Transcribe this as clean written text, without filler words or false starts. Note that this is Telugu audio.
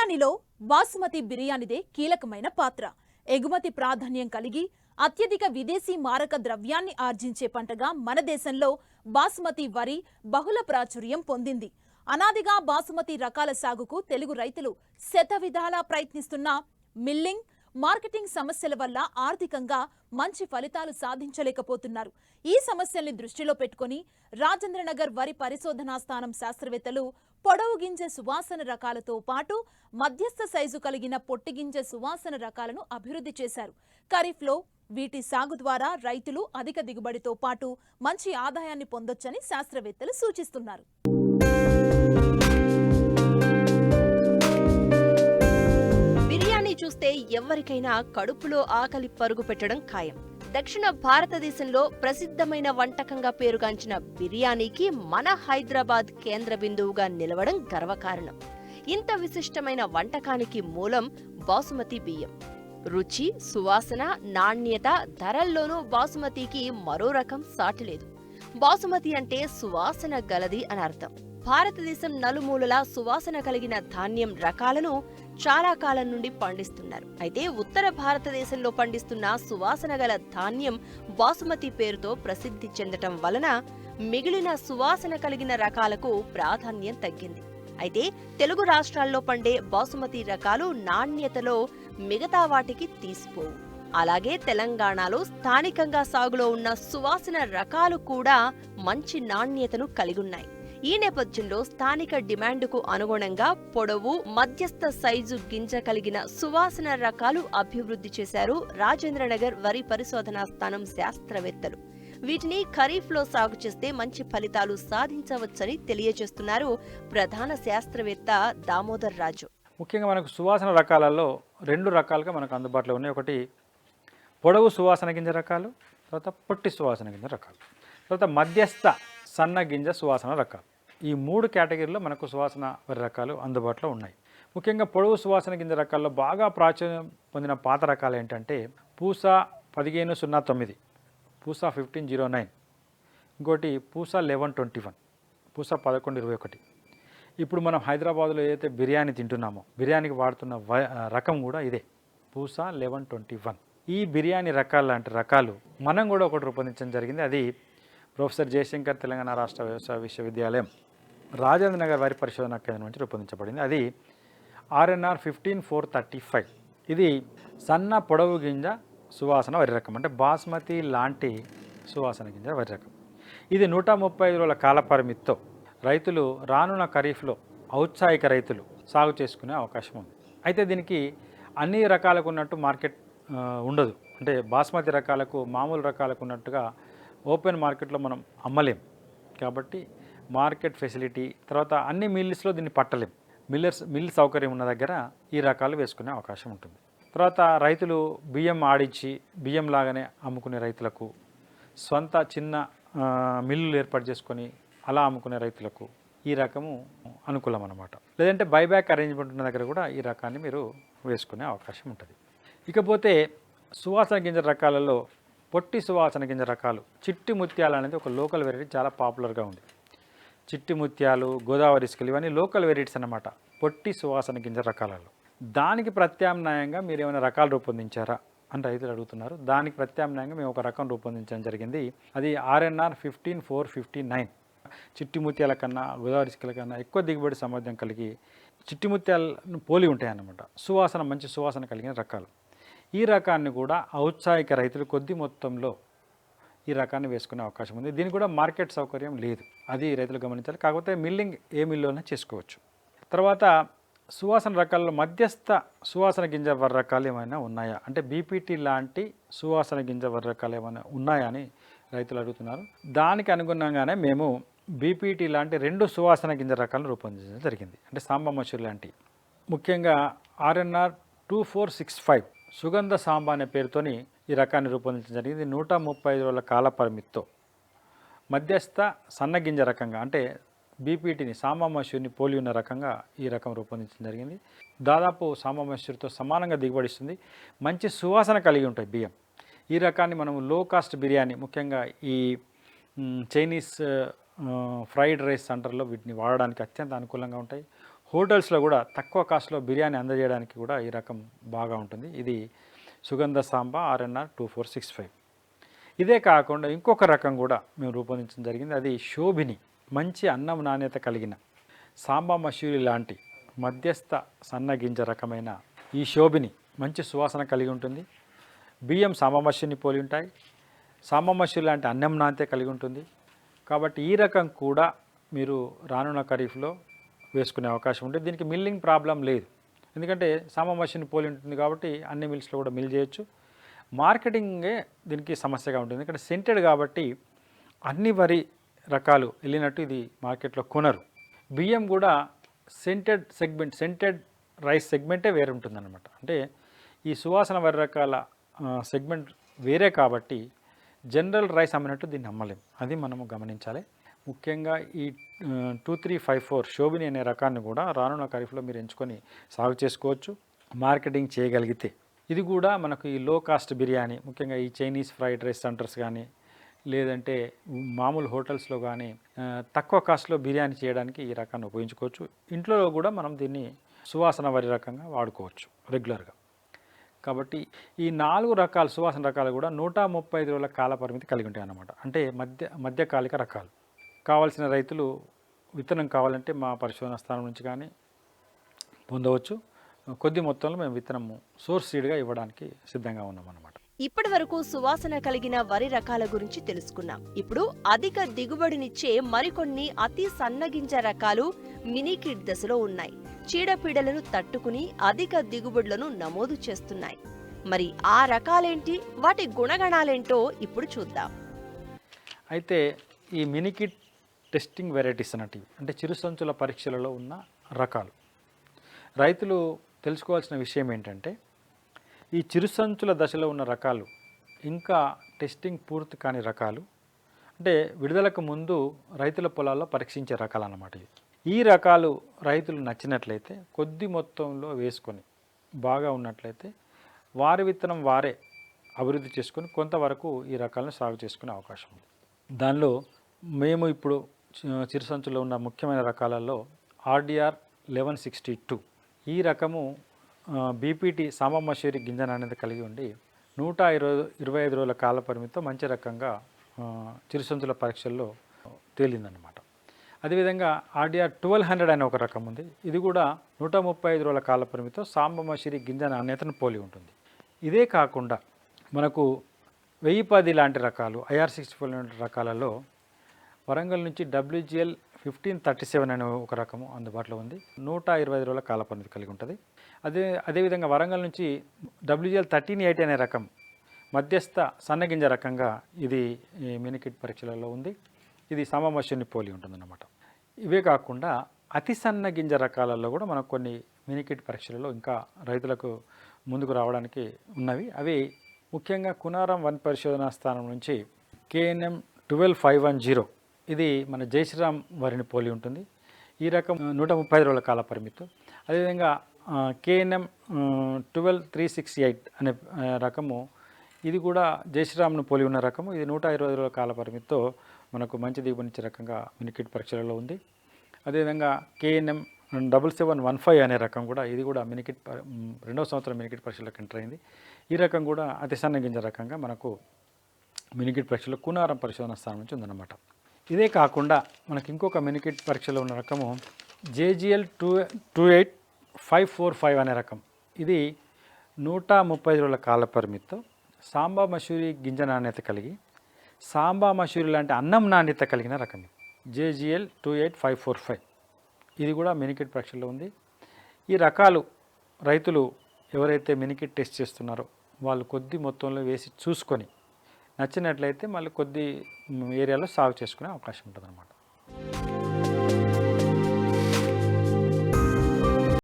బిర్యానీలో బాసుమతి బిర్యానీదే కీలకమైన పాత్ర. ఎగుమతి ప్రాధాన్యం కలిగి అత్యధిక విదేశీ మారక ద్రవ్యాన్ని ఆర్జించే పంటగా మన దేశంలో బాసుమతి వరి బహుళ ప్రాచుర్యం పొందింది. అనాదిగా బాసుమతి రకాల సాగుకు తెలుగు రైతులు శతవిధాలా ప్రయత్నిస్తున్నా మిల్లింగ్, మార్కెటింగ్ సమస్యల వల్ల ఆర్థికంగా మంచి ఫలితాలు సాధించలేకపోతున్నారు. ఈ సమస్యల్ని దృష్టిలో పెట్టుకుని రాజేంద్రనగర్ వరి పరిశోధనా స్థానం శాస్త్రవేత్తలు పొడవు గింజ సువాసన రకాలతో పాటు మధ్యస్థ సైజు కలిగిన పొట్టిగింజ సువాసన రకాలను అభివృద్ధి చేశారు. ఖరీఫ్లో వీటి సాగు ద్వారా రైతులు అధిక దిగుబడితో పాటు మంచి ఆదాయాన్ని పొందొచ్చని శాస్త్రవేత్తలు సూచిస్తున్నారు. చూస్తే ఎవరికైనా కడుపులో ఆకలి పరుగు పెట్టడం ఖాయం. దక్షిణ భారతదేశంలో ప్రసిద్ధమైన వంటకంగా పేరుగాంచిన బిర్యానీకి మన హైదరాబాద్ కేంద్ర బిందువుగా నిలవడం గర్వకారణం. ఇంత విశిష్టమైన వంటకానికి మూలం బాసుమతి బియ్యం. రుచి, సువాసన, నాణ్యత, ధరల్లోనూ బాసుమతికి మరో రకం సాటిలేదు. బాసుమతి అంటే సువాసన గలది అని అర్థం. భారతదేశం నలుమూలలా సువాసన కలిగిన ధాన్యం రకాలను చాలా కాలం నుండి పండిస్తున్నారు. అయితే ఉత్తర భారతదేశంలో పండిస్తున్న సువాసన గల ధాన్యం బాసుమతి పేరుతో ప్రసిద్ధి చెందటం వలన మిగిలిన సువాసన కలిగిన రకాలకు ప్రాధాన్యం తగ్గింది. అయితే తెలుగు రాష్ట్రాల్లో పండే బాసుమతి రకాలు నాణ్యతలో మిగతా వాటికి తీసిపోవు. అలాగే తెలంగాణలో స్థానికంగా సాగులో ఉన్న సువాసన రకాలు కూడా మంచి నాణ్యతను కలిగున్నాయి. ఈ నేపథ్యంలో స్థానిక డిమాండ్కు అనుగుణంగా పొడవు, మధ్యస్థ సైజు గింజ కలిగిన సువాసన రకాలు అభివృద్ధి చేశారు రాజేంద్రనగర్ వరి పరిశోధనా స్థానం శాస్త్రవేత్తలు. వీటిని ఖరీఫ్లో సాగు చేస్తే మంచి ఫలితాలు సాధించవచ్చని తెలియజేస్తున్నారు ప్రధాన శాస్త్రవేత్త దామోదర్ రాజు. ముఖ్యంగా మనకు సువాసన రకాలలో రెండు రకాలుగా మనకు అందుబాటులో ఉన్నాయి. ఒకటి పొడవు సువాసన గింజ రకాలు, తర్వాత పొట్టి సువాసన గింజ రకాలు, తర్వాత మధ్యస్థ సన్న గింజ సువాసన రకాలు. ఈ మూడు కేటగిరీలో మనకు సువాసన వరి రకాలు అందుబాటులో ఉన్నాయి. ముఖ్యంగా పొడవు సువాసన గింజ రకాల్లో బాగా ప్రాచుర్యం పొందిన పాత రకాలు ఏంటంటే పూసా 1509, పూసా 1509, ఇంకోటి పూసా 1121, పూసా 1121. ఇప్పుడు మనం హైదరాబాద్లో ఏదైతే బిర్యానీ తింటున్నామో బిర్యానీకి వాడుతున్న రకం కూడా ఇదే, పూసా 1121. ఈ బిర్యానీ రకాలు లాంటి రకాలు మనం కూడా ఒకటి రూపొందించడం జరిగింది. అది ప్రొఫెసర్ జయశంకర్ తెలంగాణ రాష్ట్ర వ్యవసాయ విశ్వవిద్యాలయం రాజేంద్రనగర్ వరి పరిశోధనా కేంద్రం నుంచి రూపొందించబడింది. అది RNR 15435. ఇది సన్న పొడవు గింజ సువాసన వరి రకం, అంటే బాస్మతి లాంటి సువాసన గింజ వరి రకం. ఇది 135 రోజుల కాల పరిమితితో రైతులు రానున్న ఖరీఫ్లో ఔత్సాహిక రైతులు సాగు చేసుకునే అవకాశం ఉంది. అయితే దీనికి అన్ని రకాలకు ఉన్నట్టు మార్కెట్ ఉండదు. అంటే బాస్మతి రకాలకు మామూలు రకాలకు ఉన్నట్టుగా ఓపెన్ మార్కెట్లో మనం అమ్మలేం. కాబట్టి మార్కెట్ ఫెసిలిటీ, తర్వాత అన్ని మిల్స్లో దీన్ని పట్టలేం. మిల్ సౌకర్యం ఉన్న దగ్గర ఈ రకాలు వేసుకునే అవకాశం ఉంటుంది. తర్వాత రైతులు బియ్యం ఆడించి బియ్యం లాగానే అమ్ముకునే రైతులకు, సొంత చిన్న మిల్లులు ఏర్పాటు చేసుకొని అలా అమ్ముకునే రైతులకు ఈ రకము అనుకూలం అన్నమాట. లేదంటే బైబ్యాక్ అరేంజ్మెంట్ ఉన్న దగ్గర కూడా ఈ రకాన్ని మీరు వేసుకునే అవకాశం ఉంటుంది. ఇకపోతే సువాసన గింజ రకాలలో పొట్టి సువాసన గింజ రకాలు, చిట్టి ముత్యాలు అనేది ఒక లోకల్ వెరైటీ, చాలా పాపులర్గా ఉంది. చిట్టి ముత్యాలు, గోదావరి ఇసుకలు ఇవన్నీ లోకల్ వెరైటీస్ అన్నమాట పొట్టి సువాసన గింజ రకాలలో. దానికి ప్రత్యామ్నాయంగా మీరు ఏమైనా రకాలు రూపొందించారా అని రైతులు అడుగుతున్నారు. దానికి ప్రత్యామ్నాయంగా మేము ఒక రకం రూపొందించడం జరిగింది. అది RNR 15459. చిట్టి ముత్యాల కన్నా గోదావరి ఇసుకల కన్నా ఎక్కువ దిగుబడి సామర్థ్యం కలిగి చిట్టి ముత్యాలను పోలి ఉంటాయన్నమాట. సువాసన, మంచి సువాసన కలిగిన రకాలు. ఈ రకాన్ని కూడా ఔత్సాహిక రైతులు కొద్ది మొత్తంలో ఈ రకాన్ని వేసుకునే అవకాశం ఉంది. దీనికి కూడా మార్కెట్ సౌకర్యం లేదు, అది రైతులు గమనించాలి. కాకపోతే మిల్లింగ్ ఏ మిల్లులోనే చేసుకోవచ్చు. తర్వాత సువాసన రకాల్లో మధ్యస్థ సువాసన గింజ వరి రకాలు ఏమైనా ఉన్నాయా, అంటే BPT లాంటి సువాసన గింజ వరి రకాలు ఏమైనా ఉన్నాయా అని రైతులు అడుగుతున్నారు. దానికి అనుగుణంగానే మేము BPT లాంటి 2 సువాసన గింజ రకాలను రూపొందించడం జరిగింది. అంటే సాంబ మసూరి లాంటి, ముఖ్యంగా RNR 2465 సుగంధ సాంబ అనే పేరుతోని ఈ రకాన్ని రూపొందించడం జరిగింది. 135 రోజుల కాల పరిమితితో మధ్యస్థ సన్నగింజ రకంగా, అంటే BPTని సాంబ మసూరిని పోలి ఉన్న రకంగా ఈ రకం రూపొందించడం జరిగింది. దాదాపు సాంబ మసూరితో సమానంగా దిగుబడిస్తుంది. మంచి సువాసన కలిగి ఉంటాయి బియ్యం. ఈ రకాన్ని మనం లో కాస్ట్ బిర్యానీ, ముఖ్యంగా ఈ చైనీస్ ఫ్రైడ్ రైస్ సెంటర్లో వీటిని వాడడానికి అత్యంత అనుకూలంగా ఉంటాయి. హోటల్స్లో కూడా తక్కువ కాస్ట్లో బిర్యానీ అందజేయడానికి కూడా ఈ రకం బాగా ఉంటుంది. ఇది సుగంధ సాంబా RNR 2465. ఇదే కాకుండా ఇంకొక రకం కూడా మేము రూపొందించడం జరిగింది. అది శోభిని, మంచి అన్నం నాణ్యత కలిగిన సాంబా మసూరి లాంటి మధ్యస్థ సన్నగింజ రకమైన ఈ శోభిని మంచి సువాసన కలిగి ఉంటుంది. బియ్యం సాంబా మసూరిని పోలి ఉంటాయి. సాంబా మసూరి లాంటి అన్నం నాణ్యత కలిగి ఉంటుంది. కాబట్టి ఈ రకం కూడా మీరు రానున్న ఖరీఫ్లో వేసుకునే అవకాశం ఉంటుంది. దీనికి మిల్లింగ్ ప్రాబ్లం లేదు, ఎందుకంటే సాంబా మసూరిని పోలి ఉంటుంది కాబట్టి అన్ని మిల్స్లో కూడా మిల్ చేయొచ్చు. మార్కెటింగే దీనికి సమస్యగా ఉంటుంది, ఎందుకంటే సెంటెడ్ కాబట్టి అన్ని వరి రకాలు వెళ్ళినట్టు ఇది మార్కెట్లో కొనరు. బియ్యం కూడా సెంటెడ్ రైస్ సెగ్మెంటే వేరే ఉంటుందన్నమాట. అంటే ఈ సువాసన వరి రకాల సెగ్మెంట్ వేరే కాబట్టి జనరల్ రైస్ అమ్మినట్టు దీన్ని అమ్మలేం, అది మనము గమనించాలి. ముఖ్యంగా ఈ 2354 శోభిని అనే రకాన్ని కూడా రానున్న ఖరీఫ్లో మీరు ఎంచుకొని సాగు చేసుకోవచ్చు మార్కెటింగ్ చేయగలిగితే. ఇది కూడా మనకు ఈ లో కాస్ట్ బిర్యానీ, ముఖ్యంగా ఈ చైనీస్ ఫ్రైడ్ రైస్ సెంటర్స్ కానీ లేదంటే మామూలు హోటల్స్లో కానీ తక్కువ కాస్ట్లో బిర్యానీ చేయడానికి ఈ రకాన్ని ఉపయోగించుకోవచ్చు. ఇంట్లో కూడా మనం దీన్ని సువాసన వరి రకంగా వాడుకోవచ్చు రెగ్యులర్గా. కాబట్టి ఈ 4 రకాల సువాసన రకాలు కూడా 135 రోజుల కాల పరిమితి కలిగి ఉంటాయి అన్నమాట. అంటే మధ్యకాలిక రకాలు. కావాల్సిన రైతులు విత్తనం కావాలంటే మా పరిశోధన స్థానం నుంచి కానీ పొందవచ్చు. కొద్ది మొత్తంలో మేము విత్తనము సోర్స్ సీడ్గా ఇవ్వడానికి సిద్ధంగా ఉన్నాం అన్నమాట. ఇప్పటి వరకు సువాసన కలిగిన వరి రకాల గురించి తెలుసుకున్నాం. ఇప్పుడు అధిక దిగుబడినిచ్చే మరికొన్ని అతి సన్నగింజ రకాలు మినీకిడ్ దశలో ఉన్నాయి. చీడపీడలను తట్టుకుని అధిక దిగుబడులను నమోదు చేస్తున్నాయి. మరి ఆ రకాలేంటి, వాటి గుణగణాలేంటో ఇప్పుడు చూద్దాం. అయితే ఈ మినీకిడ్ టెస్టింగ్ వెరైటీస్ అన్నట్టు అంటే చిరుసంచుల పరీక్షలలో ఉన్న రకాలు. రైతులు తెలుసుకోవాల్సిన విషయం ఏంటంటే ఈ చిరుసంచుల దశలో ఉన్న రకాలు ఇంకా టెస్టింగ్ పూర్తి కాని రకాలు, అంటే విడుదలకు ముందు రైతుల పొలాల్లో పరీక్షించే రకాలు అన్నమాట. ఈ రకాలు రైతులు నచ్చినట్లయితే కొద్ది మొత్తంలో వేసుకొని బాగా ఉన్నట్లయితే వారి విత్తనం వారే అభివృద్ధి చేసుకొని కొంతవరకు ఈ రకాలను సాగు చేసుకునే అవకాశం ఉంది. దానిలో మేము ఇప్పుడు చిరుసంచులో ఉన్న ముఖ్యమైన రకాలలో RDR 1162 ఈ రకము BPT సాంబా మసూరి గింజ నాణ్యత కలిగి ఉండి 125 రోజుల కాల పరిమితితో మంచి రకంగా చిరుసంచుల పరీక్షల్లో తేలిందన్నమాట. అదేవిధంగా RDR 1200 అనే ఒక రకం ఉంది. ఇది కూడా 135 రోజుల కాల పరిమితితో సాంబా మసూరి గింజ నాణ్యతను పోలి ఉంటుంది. ఇదే కాకుండా మనకు 1010 లాంటి రకాలు IR64 లాంటి రకాలలో వరంగల్ నుంచి WGL 1537 అనే ఒక రకము అందుబాటులో ఉంది. 125 రోజుల కాల పరిమితి కలిగి ఉంటుంది. అదేవిధంగా వరంగల్ నుంచి WGL 1380 అనే రకం మధ్యస్థ సన్నగింజ రకంగా ఇది మినికిట్ పరీక్షలలో ఉంది. ఇది సాంబా మసూరిని పోలి ఉంటుందన్నమాట. ఇవే కాకుండా అతి సన్న గింజ రకాలలో కూడా మనకు కొన్ని మినికిట్ పరీక్షలలో ఇంకా రైతులకు ముందుకు రావడానికి ఉన్నవి. అవి ముఖ్యంగా కునారం వన్ పరిశోధనా స్థానం నుంచి KNM 12510 ఇది మన జైశ్రీరామ్ వరిని పోలి ఉంటుంది. ఈ రకం 135 రోజుల కాల పరిమితి. అదేవిధంగా KNM 12368 అనే రకము ఇది కూడా జైశ్రీరామ్ను పోలి ఉన్న రకము. ఇది 120 రోజుల కాల పరిమితితో మనకు మంచి దిగుబడినిచ్చే రకంగా మినికిట్ పరీక్షలలో ఉంది. అదేవిధంగా KNM 7715 అనే రకం కూడా ఇది కూడా మినికిట్ 2వ సంవత్సరం మినికిట్ పరీక్షలకు ఎంటర్ అయింది. ఈ రకం కూడా అతి సన్న గింజ రకంగా మనకు మినికిట్ పరీక్షలో కునారం పరిశోధన స్థానం నుంచి ఉందన్నమాట. ఇదే కాకుండా మనకి ఇంకొక మినికిట్ పరీక్షలో ఉన్న రకము JGL 28545 అనే రకం. ఇది 130 రోజుల కాల పరిమితితో సాంబా మసూరి గింజ నాణ్యత కలిగి సాంబా మసూరి లాంటి అన్నం నాణ్యత కలిగిన రకం. JGL 28545 ఇది కూడా మినికిట్ పరీక్షలో ఉంది. ఈ రకాలు రైతులు ఎవరైతే మినికిట్ టెస్ట్ చేస్తున్నారో వాళ్ళు కొద్ది మొత్తంలో వేసి చూసుకొని నచ్చినట్లయితే మళ్ళీ కొద్ది ఏరియాలో సాగు చేసుకునే అవకాశం ఉంటుంది అన్నమాట.